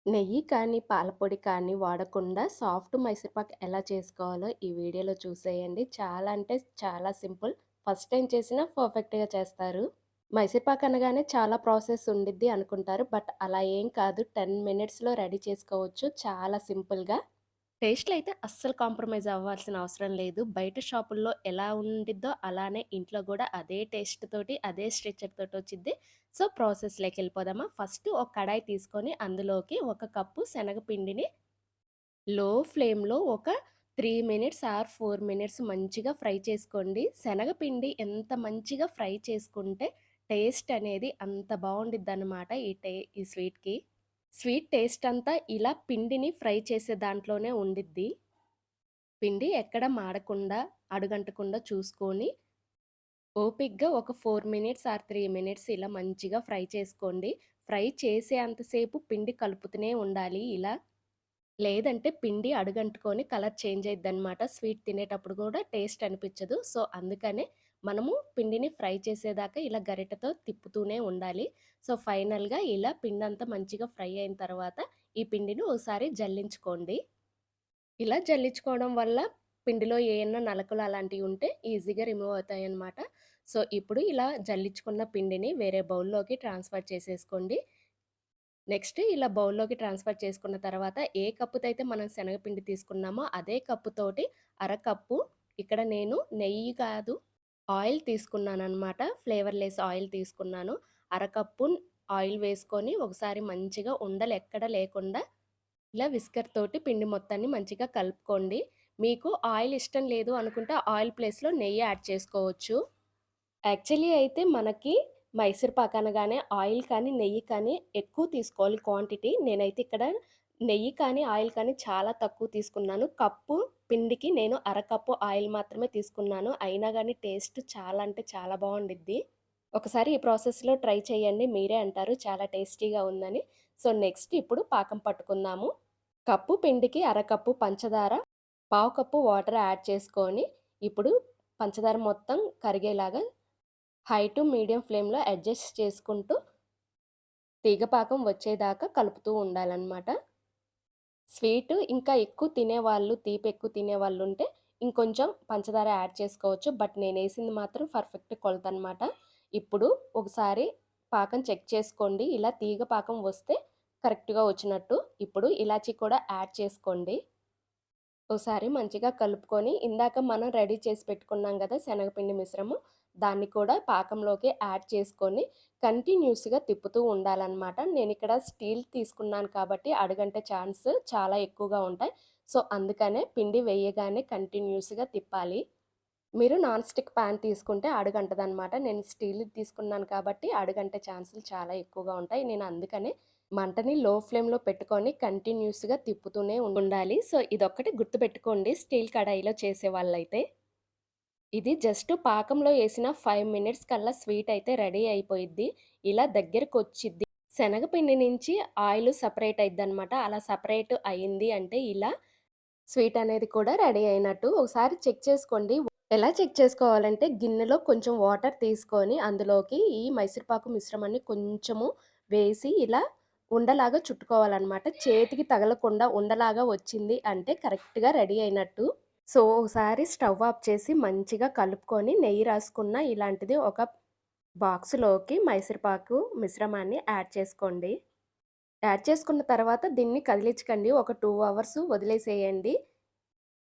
నెయ్యి కానీ, పాలపొడి కానీ వాడకుండా సాఫ్ట్ మైసూర్‌పాక్ ఎలా చేసుకోవాలో ఈ వీడియోలో చూసేయండి. చాలా అంటే చాలా సింపుల్. ఫస్ట్ టైమ్ చేసినా పర్ఫెక్ట్‌గా చేస్తారు. మైసూర్‌పాక్ అనగానే చాలా ప్రాసెస్ ఉండిద్ది అనుకుంటారు. బట్ అలా ఏం కాదు. 10 మినిట్స్‌లో రెడీ చేసుకోవచ్చు చాలా సింపుల్‌గా. టేస్ట్‌లో అయితే అస్సలు కాంప్రమైజ్ అవ్వాల్సిన అవసరం లేదు. బయట షాపుల్లో ఎలా ఉండిద్దో అలానే ఇంట్లో గూడా అదే టేస్ట్ తోటి, అదే స్ట్రక్చర్ తోటి వచ్చిద్ది. సో, ప్రాసెస్‌లోకెళ్ళిపోదామా? ఫస్ట్ ఒక కడాయి తీసుకొని అందులోకి ఒక కప్పు శనగపిండిని లో ఫ్లేమ్‌లో ఒక 3 మినిట్స్ ఆర్ 4 మినిట్స్ మంచిగా ఫ్రై చేసుకోండి. శనగపిండి ఎంత మంచిగా ఫ్రై చేసుకుంటే టేస్ట్ అనేది అంత బావుండిద్దనమాట ఈ స్వీట్‌కి. స్వీట్ టేస్ట్ అంతా ఇలా పిండిని ఫ్రై చేసే దాంట్లోనే ఉండిద్ది. పిండి ఎక్కడ మాడకుండా, అడుగంటకుండా చూసుకొని, ఓపికగా ఒక 4 మినిట్స్ ఆర్ 3 మినిట్స్ ఇలా మంచిగా ఫ్రై చేసుకోండి. ఫ్రై చేసే అంతసేపు పిండి కలుపుతూనే ఉండాలి ఇలా. లేదంటే పిండి అడుగంటుకొని కలర్ చేంజ్ అయిద్దనమాట. స్వీట్ తినేటప్పుడు కూడా టేస్ట్ అనిపిచ్చదు. సో, అందుకనే మనము పిండిని ఫ్రై చేసేదాకా ఇలా గరిటెతో తిప్పుతూనే ఉండాలి. సో, ఫైనల్‌గా ఇలా పిండంతా మంచిగా ఫ్రై అయిన తర్వాత ఈ పిండిని ఓసారి జల్లించుకోండి. ఇలా జల్లించుకోవడం వల్ల పిండిలో ఏయన్నా నలకలు అలాంటివి ఉంటే ఈజీగా రిమూవ్ అవుతాయన్నమాట. సో, ఇప్పుడు ఇలా జల్లించుకున్న పిండిని వేరే బౌల్‌లోకి ట్రాన్స్‌ఫర్ చేసేసుకోండి. నెక్స్ట్ ఇలా బౌల్‌లోకి ట్రాన్స్‌ఫర్ చేసుకున్న తర్వాత ఏ కప్పుతో అయితే మనం శనగపిండి తీసుకున్నామో అదే కప్పుతోటి అరకప్పు ఇక్కడ నేను నెయ్యి కాదు ఆయిల్ తీసుకున్నాననమాట. ఫ్లేవర్‌లెస్ ఆయిల్ తీసుకున్నాను. అరకప్పు ఆయిల్ వేసుకొని ఒకసారి మంచిగా ఉండలెక్కడ లేకుండా ఇలా విస్కర్ తోటి పిండి మొత్తాన్ని మంచిగా కలుపుకోండి. మీకు ఆయిల్ ఇష్టం లేదు అనుకుంటే ఆయిల్ ప్లేస్‌లో నెయ్యి యాడ్ చేసుకోవచ్చు. యాక్చువల్లీ అయితే మనకి మైసూర్ పాక్ అనగానే ఆయిల్ కానీ, నెయ్యి కానీ ఎక్కువ తీసుకోవాలి క్వాంటిటీ. నేనైతే ఇక్కడ నెయ్యి కానీ, ఆయిల్ కానీ చాలా తక్కువ తీసుకున్నాను. కప్పు పిండికి నేను అరకప్పు ఆయిల్ మాత్రమే తీసుకున్నాను. అయినా గాని టేస్ట్ చాలా అంటే చాలా బావుండిద్ది. ఒకసారి ఈ ప్రాసెస్‌లో ట్రై చేయండి. మీరే అంటారు చాలా టేస్టీగా ఉందని. సో, నెక్స్ట్ ఇప్పుడు పాకం పట్టుకుందాము. కప్పు పిండికి అరకప్పు పంచదార, పావు కప్పు వాటర్ యాడ్ చేసుకొని, ఇప్పుడు పంచదార మొత్తం కరిగేలాగా హై టు మీడియం ఫ్లేమ్‌లో అడ్జస్ట్ చేసుకుంటూ తీగ పాకం వచ్చేదాకా కలుపుతూ ఉండాలనమాట. స్వీటు ఇంకా ఎక్కువ తినేవాళ్ళు, తీపి ఎక్కువ తినేవాళ్ళుంటే ఇంకొంచెం పంచదార యాడ్ చేసుకోవచ్చు. బట్ నేనేసింది మాత్రం పర్ఫెక్ట్ కొలతనమాట. ఇప్పుడు ఒకసారి పాకం చెక్ చేసుకోండి. ఇలా తీగ పాకం వస్తే కరెక్ట్‌గా వచ్చినట్టు. ఇప్పుడు ఇలాచీ కూడా యాడ్ చేసుకోండి. ఓసారి మంచిగా కలుపుకొని, ఇందాక మనం రెడీ చేసి పెట్టుకున్నాం గదా! శనగపిండి మిశ్రమం. దాన్ని కూడా పాకంలోకి యాడ్ చేసుకొని, కంటిన్యూస్‌గా తిప్పుతూ ఉండాలనమాట. నేనిక్కడ స్టీల్ తీసుకున్నాను కాబట్టి, అడుగంటే ఛాన్స్ చాలా ఎక్కువగా ఉంటాయి. సో, అందుకనే పిండి వేయగానే కంటిన్యూస్‌గా తిప్పాలి. మీరు నాన్ స్టిక్ పాన్ తీసుకుంటే అడుగంటదనమాట. నేను స్టీల్‌ది తీసుకున్నాను కాబట్టి, అడుగంటే ఛాన్సులు చాలా ఎక్కువగా ఉంటాయి. నేను అందుకనే మంటని లో ఫ్లేమ్‌లో పెట్టుకొని కంటిన్యూస్‌గా తిప్పుతూనే ఉండాలి. సో, ఇదొక్కటి గుర్తుపెట్టుకోండి స్టీల్ కడాయిలో చేసేవాళ్ళైతే. ఇది జస్ట్ పాకంలో ఏసిన 5 మినిట్స్ కల్లా స్వీట్ అయితే రెడీ అయిపోయిద్ది. ఇలా దగ్గరకొచ్చిద్ది. శనగపిండి నుంచి ఆయిలు సెపరేట్ అయిద్దనమాట. అలా సెపరేట్ అయింది అంటే ఇలా స్వీట్ అనేది కూడా రెడీ అయినట్టు. ఒకసారి చెక్ చేసుకోండి. ఎలా చెక్ చేసుకోవాలంటే గిన్నెలో కొంచెం వాటర్ తీసుకొని అందులోకి ఈ మైసూర్ పాకు మిశ్రమాన్ని కొంచెము వేసి ఇలా ఉండలాగా చుట్టుకోవాలనమాట. చేతికి తగలకుండా ఉండలాగా వచ్చింది అంటే కరెక్ట్‌గా రెడీ అయినట్టు. సో, ఒకసారి స్టవ్ ఆఫ్ చేసి మంచిగా కలుపుకొని నెయ్యి రాసుకున్న ఇలాంటిది ఒక బాక్స్‌లోకి మైసూర్ పాకు మిశ్రమాన్ని యాడ్ చేసుకోండి. యాడ్ చేసుకున్న తర్వాత దీన్ని కదిలించకండి. ఒక 2 అవర్స్ వదిలేసేయండి.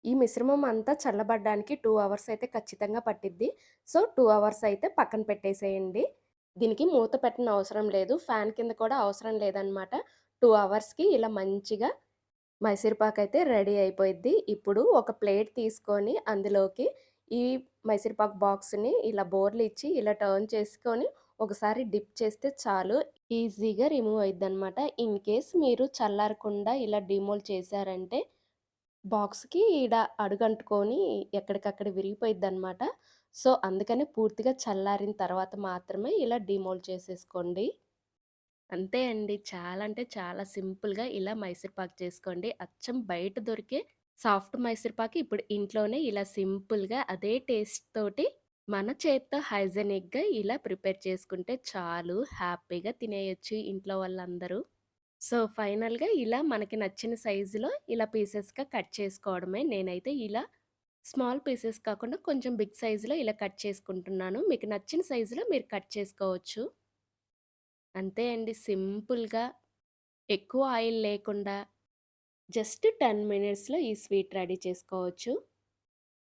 ఈ మిశ్రమం అంతా చల్లబడ్డానికి 2 అవర్స్ అయితే ఖచ్చితంగా పట్టిద్ది. సో, 2 అవర్స్ అయితే పక్కన పెట్టేసేయండి. దీనికి మూత పెట్టనవసరం లేదు. ఫ్యాన్ కింద కూడా అవసరం లేదనమాట. 2 అవర్స్‌కి ఇలా మంచిగా మైసూర్ పాక్ అయితే రెడీ అయిపోయిద్ది. ఇప్పుడు ఒక ప్లేట్ తీసుకొని అందులోకి ఈ మైసూర్ పాక్ బాక్స్‌ని ఇలా బోర్లిచ్చి ఇలా టర్న్ చేసుకొని ఒకసారి డిప్ చేస్తే చాలు. ఈజీగా రిమూవ్ అయిద్దనమాట. ఇన్ కేస్ మీరు చల్లారకుండా ఇలా డీమోల్డ్ చేశారంటే బాక్స్‌కి ఈడ అడుగంటుకొని ఎక్కడికక్కడ విరిగిపోయిద్దనమాట. సో, అందుకని పూర్తిగా చల్లారిన తర్వాత మాత్రమే ఇలా డీమోల్డ్ చేసేసుకోండి. అంతే అండి. చాలా అంటే చాలా సింపుల్‌గా ఇలా మైసూర్ పాక్ చేసుకోండి. అచ్చం బయట దొరికే సాఫ్ట్ మైసూర్ పాక్ ఇప్పుడు ఇంట్లోనే ఇలా సింపుల్‌గా అదే టేస్ట్ తోటి మన చేత్తో హైజీనిక్‌గా ఇలా ప్రిపేర్ చేసుకుంటే చాలు హ్యాపీగా తినేయొచ్చు ఇంట్లో వాళ్ళందరూ. సో, ఫైనల్‌గా ఇలా మనకి నచ్చిన సైజులో ఇలా పీసెస్‌గా కట్ చేసుకోవడమే. నేనైతే ఇలా స్మాల్ పీసెస్ కాకుండా కొంచెం బిగ్ సైజులో ఇలా కట్ చేసుకుంటున్నాను. మీకు నచ్చిన సైజులో మీరు కట్ చేసుకోవచ్చు. అంతే అండి సింపుల్‌గా ఎక్కువ ఆయిల్ లేకుండా జస్ట్ 10 మినిట్స్‌లో ఈ స్వీట్ రెడీ చేసుకోవచ్చు.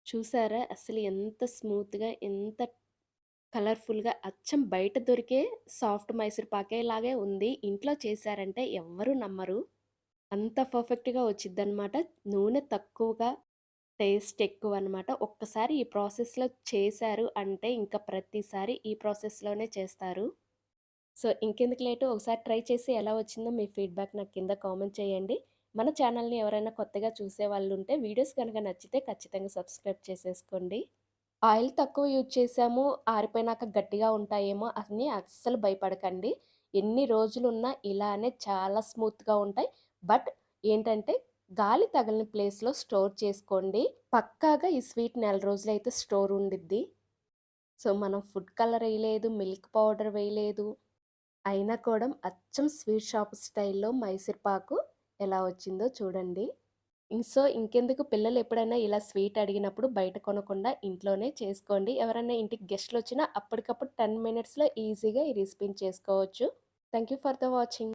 చూసారా అసలు ఎంత స్మూత్‌గా, ఎంత కలర్‌ఫుల్‌గా అచ్చం బయట దొరికే సాఫ్ట్ మైసూర్ పాకేలాగే ఉంది. ఇంట్లో చేశారంటే ఎవ్వరు నమ్మరు. అంత పర్ఫెక్ట్‌గా వచ్చిద్దనమాట. నూనె తక్కువగా, టేస్ట్ ఎక్కువనమాట. ఒక్కసారి ఈ ప్రాసెస్‌లో చేశారు అంటే ఇంక ప్రతిసారి ఈ ప్రాసెస్‌లోనే చేస్తారు. సో, ఇంకెందుకు లేటు ఒకసారి ట్రై చేసి ఎలా వచ్చిందో మీ ఫీడ్‌బ్యాక్ నాకు కింద కామెంట్ చేయండి. మన ఛానల్‌ని ఎవరైనా కొత్తగా చూసేవాళ్ళుంటే వీడియోస్ గనక నచ్చితే ఖచ్చితంగా సబ్స్క్రైబ్ చేసేసుకోండి. ఆయిల్ తక్కువ యూజ్ చేశాము, ఆరిపోయినాక గట్టిగా ఉంటాయేమో అని అస్సలు భయపడకండి. ఎన్ని రోజులున్నా ఇలానే చాలా స్మూత్‌గా ఉంటాయి. బట్ ఏంటంటే గాలి తగలని ప్లేస్‌లో స్టోర్ చేసుకోండి. పక్కాగా ఈ స్వీట్ నెల రోజులైతే స్టోర్ ఉండిద్ది. సో, మనం ఫుడ్ కలర్ ఎయలేదు, మిల్క్ పౌడర్ వేయలేదు. అయినా కూడా అచ్చం స్వీట్ షాప్ స్టైల్‌లో మైసూర్ పాకు ఎలా వచ్చిందో చూడండి. సో, ఇంకెందుకు పిల్లలెప్పుడైనా ఇలా స్వీట్ అడిగినప్పుడు బయట కొనకుండా ఇంట్లోనే చేసుకోండి. ఎవరైనా ఇంటికి గెస్ట్‌లొచ్చినా అప్పటికప్పుడు 10 మినిట్స్‌లో ఈజీగా ఈ రెసిపీని చేసుకోవచ్చు. Thank you for the watching.